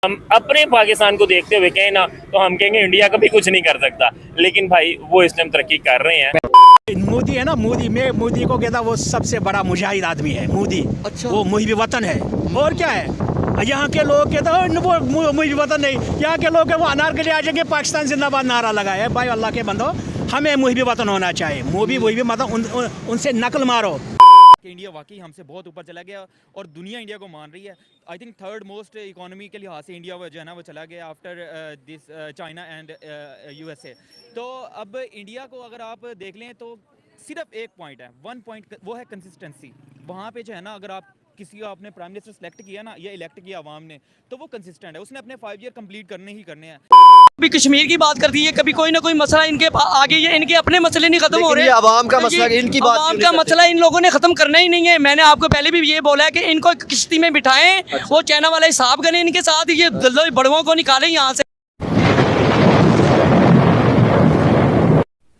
हम अपने पाकिस्तान को देखते हुए कहें ना तो हम कहेंगे इंडिया कभी कुछ नहीं कर सकता, लेकिन भाई वो इस टाइम तरक्की कर रहे हैं। मोदी है ना, मैं मोदी को कहता वो सबसे बड़ा मुजाहिद आदमी है मोदी। अच्छा। वो मुहिब वतन है और क्या है। यहाँ के लोग कहते हैं वो मुहिब वतन नहीं, यहाँ के लोग वो अनारकली आ जाएंगे पाकिस्तान जिंदाबाद नारा लगाए। भाई अल्लाह के बंदो, हमें मुहिब वतन होना चाहिए। मुहिब वतन उनसे नकल मारो कि इंडिया वाकई हमसे बहुत ऊपर चला गया और दुनिया इंडिया को मान रही है। I think third most economy के लिहाज से इंडिया जो है ना वो चला गया after this China and USA. तो अब इंडिया को अगर आप देख लें तो सिर्फ एक पॉइंट है, वन पॉइंट, वो है कंसिस्टेंसी। वहाँ पे जो है ना अगर आप किसी को आपने प्राइम मिनिस्टर सेलेक्ट किया ना या इलेक्ट किया आवाम ने, तो वो कंसिस्टेंट है, उसने अपने 5 ईयर कंप्लीट करने ही करने हैं। कभी कश्मीर की बात करती है, कभी कोई ना कोई मसला इनके आगे, ये इनके अपने मसले नहीं खत्म हो रहे। ये अवाम का मसला, इनकी बात अवाम का मसला इन लोगों ने खत्म करना ही नहीं है। मैंने आपको पहले भी ये बोला है कि इनको किश्ती में बिठाएं। वो चाइना वाला हिसाब करें इनके साथ, ये बड़ों को निकालें यहाँ से।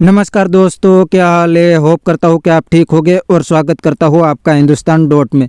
नमस्कार दोस्तों, क्या हाल है। होप करता हूँ कि आप ठीक होंगे और स्वागत करता हूँ आपका हिंदुस्तान डॉट में।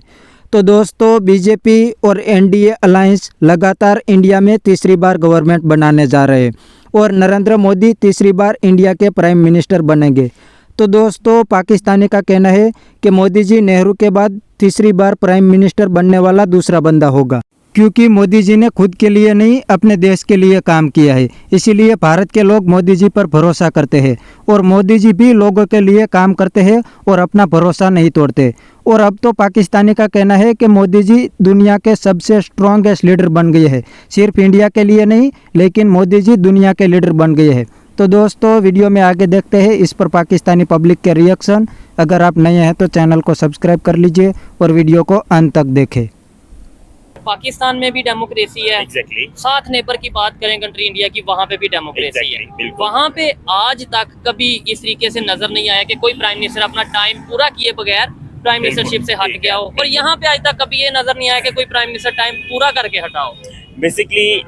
तो दोस्तों, बीजेपी और एनडीए अलायंस लगातार इंडिया में तीसरी बार गवर्नमेंट बनाने जा रहे हैं और नरेंद्र मोदी तीसरी बार इंडिया के प्राइम मिनिस्टर बनेंगे। तो दोस्तों, पाकिस्तानी का कहना है कि मोदी जी नेहरू के बाद तीसरी बार प्राइम मिनिस्टर बनने वाला दूसरा बंदा होगा, क्योंकि मोदी जी ने खुद के लिए नहीं अपने देश के लिए काम किया है। इसीलिए भारत के लोग मोदी जी पर भरोसा करते हैं और मोदी जी भी लोगों के लिए काम करते हैं और अपना भरोसा नहीं तोड़ते। और अब तो पाकिस्तानी का कहना है कि मोदी जी दुनिया के सबसे स्ट्रॉन्गेस्ट लीडर बन गए हैं, सिर्फ इंडिया के लिए नहीं लेकिन मोदी जी दुनिया के लीडर बन गए हैं। तो दोस्तों, वीडियो में आगे देखते हैं इस पर पाकिस्तानी पब्लिक के रिएक्शन। अगर आप नए हैं तो चैनल को सब्सक्राइब कर लीजिए और वीडियो को अंत तक देखें। पाकिस्तान में भी डेमोक्रेसी है। एग्जैक्टली। साथ नेबर की बात करें कंट्री इंडिया की, वहाँ पे भी डेमोक्रेसी है। वहाँ पे आज तक कभी इस तरीके से नजर नहीं आया कि कोई प्राइम मिनिस्टर अपना टाइम पूरा किए बगैर प्राइम मिनिस्टरशिप से हट गया हो, और यहाँ पे आज तक कभी ये नजर नहीं आया कि कोई प्राइम मिनिस्टर टाइम पूरा करके हटाओ। बेसिकली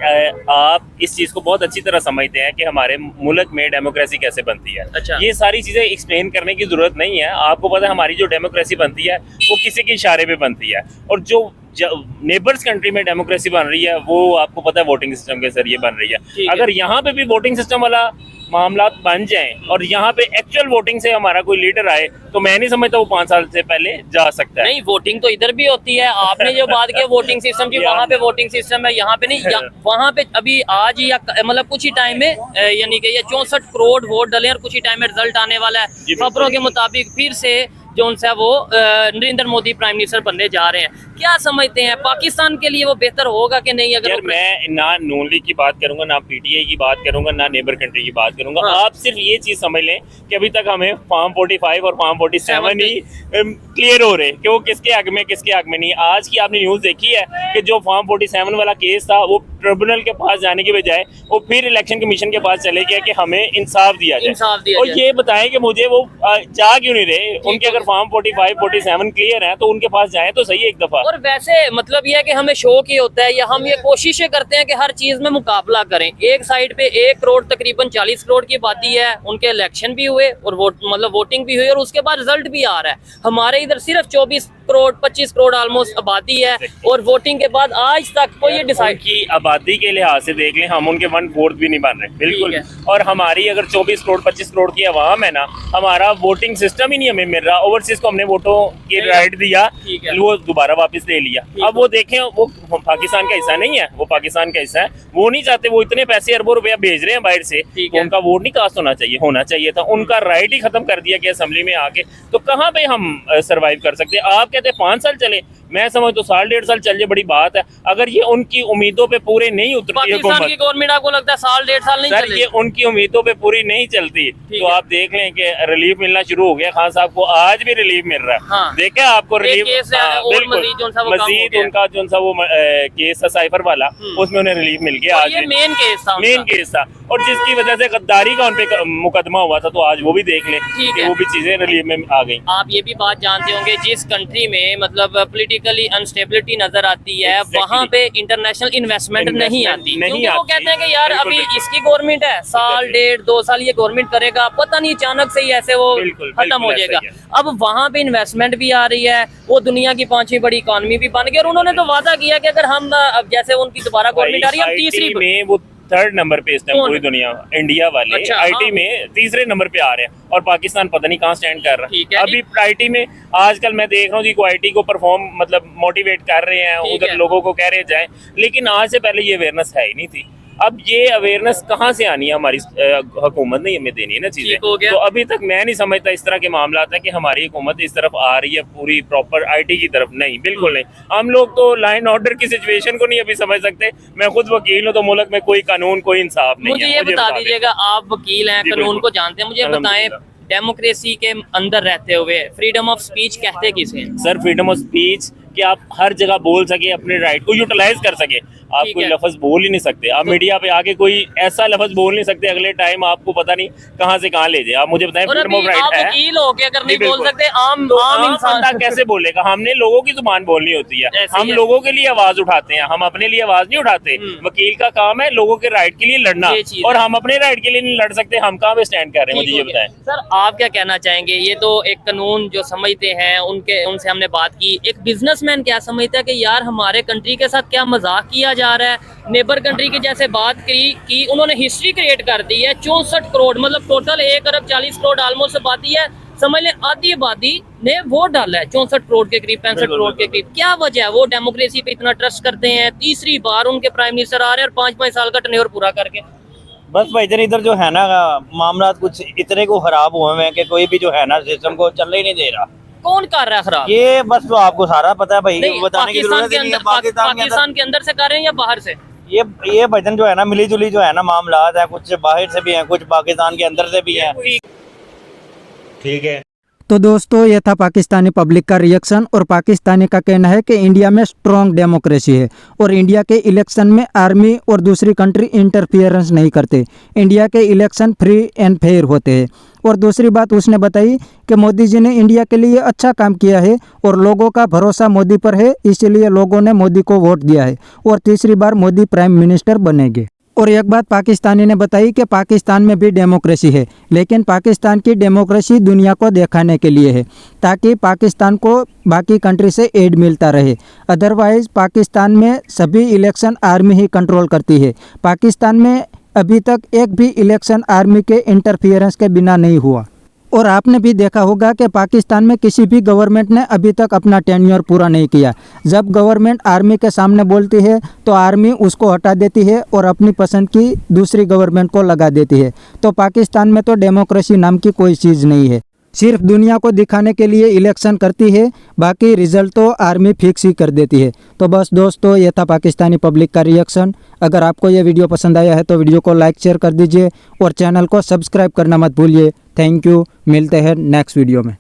आप इस चीज़ को बहुत अच्छी तरह समझते हैं कि हमारे मुल्क में डेमोक्रेसी कैसे बनती है। अच्छा। ये सारी चीज़ें एक्सप्लेन करने की ज़रूरत नहीं है। आपको पता है हमारी जो डेमोक्रेसी बनती है वो किसी के इशारे पे बनती है, और जो नेबर्स कंट्री में डेमोक्रेसी बन रही है वो आपको पता है वोटिंग सिस्टम के जरिए बन रही है। अगर यहाँ पे भी वोटिंग सिस्टम वाला मामला बन जाएं और यहाँ पे एक्चुअल वोटिंग से हमारा कोई लीडर आए, तो मैं नहीं समझता वो 5 साल से पहले जा सकता है। नहीं, वोटिंग तो इधर भी होती है। आपने जो बात की वोटिंग सिस्टम की, वहाँ पे वोटिंग सिस्टम है, यहाँ पे नहीं। वहाँ पे अभी आज या मतलब कुछ ही टाइम में यानी कि ये 64 करोड़ वोट डले और कुछ ही टाइम में रिजल्ट आने वाला है। खबरों के मुताबिक फिर से जो उनसे वो नरेंद्र मोदी प्राइम मिनिस्टर बनने जा रहे हैं। क्या समझते हैं पाकिस्तान के लिए वो बेहतर होगा कि नहीं? अगर मैं ना नून लीग की बात करूंगा, ना पीटीआई की बात करूंगा, ना नेबर कंट्री की बात करूंगा। हाँ। आप सिर्फ ये चीज समझ लें कि अभी तक हमें फॉर्म 45 और फॉर्म 47 ही क्लियर हो रहे कि वो किसके हक में किसके हक में नहीं। आज की आपने न्यूज देखी है कि जो फॉर्म 47 वाला केस था वो ट्रिब्यूनल के पास जाने के बजाय वो फिर इलेक्शन कमीशन के पास चले गया कि हमें इंसाफ दिया जाए। और ये बताएं कि मुझे वो चाह क्यों नहीं रहे। उनके अगर फॉर्म 45, 47 क्लियर है तो उनके पास जाए तो सही एक दफा। और वैसे मतलब ये है कि हमें शौक ही होता है या हम ये कोशिशें करते हैं कि हर चीज में मुकाबला करें। एक साइड पे 1 करोड़ तकरीबन 40 करोड़ की आबादी है, उनके इलेक्शन भी हुए और वोटिंग भी हुई और उसके बाद रिजल्ट भी आ रहा है। हमारे इधर सिर्फ 24 करोड़ 25 करोड़ ऑलमोस्ट आबादी है और वोटिंग के बाद आज तक कोई ये डिसाइड की आबादी के लिहाज से देख लें, हम उनके 1/4 भी नहीं बन रहे बिल्कुल। और हमारी अगर 24 करोड़ 25 करोड़ की आवाम है ना, हमारा वोटिंग सिस्टम ही नहीं हमें मिल रहा। ओवरसीज को हमने वोटों की राइट दिया, वो दोबारा वापस ले लिया। अब वो देखें, वो पाकिस्तान का हिस्सा नहीं है, वो पाकिस्तान का हिस्सा है। वो नहीं चाहते, वो इतने पैसे अरबों रुपया भेज रहे हैं बाहर से, तो उनका वोट नहीं कास्ट होना चाहिए था। उनका राइट ही खत्म कर दिया कि असेंबली में आके, तो कहाँ पे हम सर्वाइव कर सकते। आप कहते हैं 5 साल चले, मैं समझ तो 1.5 साल चल जाए बड़ी बात है। अगर ये उनकी उम्मीदों पे पूरे नहीं उतरती है पाकिस्तान की गवर्नमेंट, आपको लगता है 1.5 साल नहीं सर, ये उनकी उम्मीदों पे पूरी नहीं चलती, तो आप देख लें कि रिलीफ मिलना शुरू हो गया। खान साहब को आज भी रिलीफ मिल रहा है। हाँ। देखा आपको रिलीफ, बिल्कुल मजीद उनका जो सा वो केस था साइफर वाला, उसमें उन्हें रिलीफ मिल गया। आज मेन केस था और जिसकी वजह से गद्दारी का उनपे मुकदमा हुआ था, तो आज वो भी देख लें कि वो भी चीजें रिलीफ में आ गई। आप ये भी बात जानते होंगे, जिस कंट्री कंट्री में मतलब पॉलिटिकली अनस्टेबिलिटी नजर आती है, वहाँ पे इंटरनेशनल इन्वेस्टमेंट नहीं आती, क्योंकि वो कहते हैं कि यार अभी इसकी गवर्नमेंट है, साल 1.5-2 साल ये गवर्नमेंट करेगा, पता नहीं अचानक से ही ऐसे वो खत्म हो जाएगा। अब वहाँ पे इन्वेस्टमेंट भी आ रही है, वो दुनिया की 5वीं बड़ी इकोनॉमी भी बन गई, और उन्होंने तो वादा किया कि अगर हम अब जैसे उनकी दोबारा गवर्नमेंट आ रही है, हम तीसरी में वो 3rd नंबर पे इस टाइम पूरी दुनिया, इंडिया वाले अच्छा, आईटी में 3रे नंबर पे आ रहे हैं, और पाकिस्तान पता नहीं कहाँ स्टैंड कर रहा है। अभी आईटी में आजकल मैं देख रहा हूँ जी, आईटी को परफॉर्म मतलब मोटिवेट कर रहे हैं, उधर लोगों को कह रहे जाएं, लेकिन आज से पहले ये अवेयरनेस है ही नहीं थी। अब ये अवेयरनेस कहाँ से आनी है, हमारी हुकूमत ने हमें देनी है ना चीजें। तो अभी तक मैं नहीं समझता इस तरह के मामला है कि हमारी हुकूमत इस तरफ आ रही है पूरी प्रॉपर आईटी की तरफ, नहीं, बिल्कुल नहीं। हम लोग तो लाइन ऑर्डर की सिचुएशन को नहीं अभी समझ सकते। मैं खुद वकील हूँ, तो मुल्क में कोई कानून कोई इंसाफ नहीं है। मुझे ये बता दीजिएगा, आप वकील हैं, कानून को जानते हैं, मुझे बताएं डेमोक्रेसी के अंदर रहते हुए फ्रीडम ऑफ स्पीच कहते किसे? सर, फ्रीडम ऑफ स्पीच कि आप हर जगह बोल सके, अपने राइट को यूटिलाइज कर सके। आप कोई लफ्ज बोल ही नहीं सकते, आप मीडिया पे आके कोई ऐसा लफ्ज बोल नहीं सकते, अगले टाइम आपको पता नहीं कहां से कहां ले जाए। आप मुझे बताएं, फ्रीडम ऑफ राइट है, वकील हो के अगर नहीं बोल सकते, आम इंसान कैसे बोलेगा? हमने लोगों की जुबान बोलनी होती है, हम लोगों के लिए आवाज उठाते हैं, हम अपने लिए आवाज नहीं उठाते। वकील का काम है लोगों के राइट के लिए लड़ना, और हम अपने राइट के लिए नहीं लड़ सकते, हम कहाँ पे स्टैंड कर रहे हैं? मुझे ये बताएं सर, आप क्या कहना चाहेंगे? ये तो एक कानून जो समझते हैं उनसे हमने बात की, एक बिजनेसमैन क्या समझता है कि यार हमारे कंट्री के साथ क्या मजाक किया जा रहा है? नेबर कंट्री की जैसे बात की उन्होंने हिस्ट्री क्रिएट कर दी है, 64 करोड़ मतलब टोटल 1 अरब 40 करोड़ ऑलमोस्ट आबादी है, समझ लें आधी आबादी ने वोट डाला है, 64 करोड़ के करीब, 65 करोड़ के करीब। क्या वजह है? वो डेमोक्रेसी पे इतना ट्रस्ट करते हैं, तीसरी बार उनके प्राइम मिनिस्टर आ रहे हैं और 5-5 साल का टेन्योर पूरा करके। बस भाई इधर जो है ना मामला कुछ इतने को खराब हुए हैं कि कोई भी जो है ना सिस्टम को चलने ही नहीं दे रहा। कौन कर रहा है खराब? ये बस तो आपको सारा पता है भाई, बताने की जरूरत नहीं है। पाकिस्तान के अंदर से कर रहे हैं या बाहर से? ये भजन जो है ना मिली जुली जो है ना मामला है, कुछ बाहर से भी हैं, कुछ पाकिस्तान के अंदर से भी हैं। ठीक है। तो दोस्तों, ये था पाकिस्तानी पब्लिक का रिएक्शन, और पाकिस्तानी का कहना है कि इंडिया में स्ट्रॉन्ग डेमोक्रेसी है और इंडिया के इलेक्शन में आर्मी और दूसरी कंट्री इंटरफियरेंस नहीं करते। इंडिया के इलेक्शन फ्री एंड फेयर होते हैं। और दूसरी बात उसने बताई कि मोदी जी ने इंडिया के लिए अच्छा काम किया है और लोगों का भरोसा मोदी पर है, इसलिए लोगों ने मोदी को वोट दिया है और तीसरी बार मोदी प्राइम मिनिस्टर बनेंगे। और एक बात पाकिस्तानी ने बताई कि पाकिस्तान में भी डेमोक्रेसी है, लेकिन पाकिस्तान की डेमोक्रेसी दुनिया को दिखाने के लिए है, ताकि पाकिस्तान को बाकी कंट्री से एड मिलता रहे। अदरवाइज पाकिस्तान में सभी इलेक्शन आर्मी ही कंट्रोल करती है। पाकिस्तान में अभी तक एक भी इलेक्शन आर्मी के इंटरफियरेंस के बिना नहीं हुआ। और आपने भी देखा होगा कि पाकिस्तान में किसी भी गवर्नमेंट ने अभी तक अपना टेन्योर पूरा नहीं किया। जब गवर्नमेंट आर्मी के सामने बोलती है तो आर्मी उसको हटा देती है और अपनी पसंद की दूसरी गवर्नमेंट को लगा देती है। तो पाकिस्तान में तो डेमोक्रेसी नाम की कोई चीज़ नहीं है, सिर्फ दुनिया को दिखाने के लिए इलेक्शन करती है, बाकी रिजल्ट तो आर्मी फिक्स ही कर देती है। तो बस दोस्तों, ये था पाकिस्तानी पब्लिक का रिएक्शन। अगर आपको ये वीडियो पसंद आया है तो वीडियो को लाइक शेयर कर दीजिए और चैनल को सब्सक्राइब करना मत भूलिए। थैंक यू, मिलते हैं नेक्स्ट वीडियो में।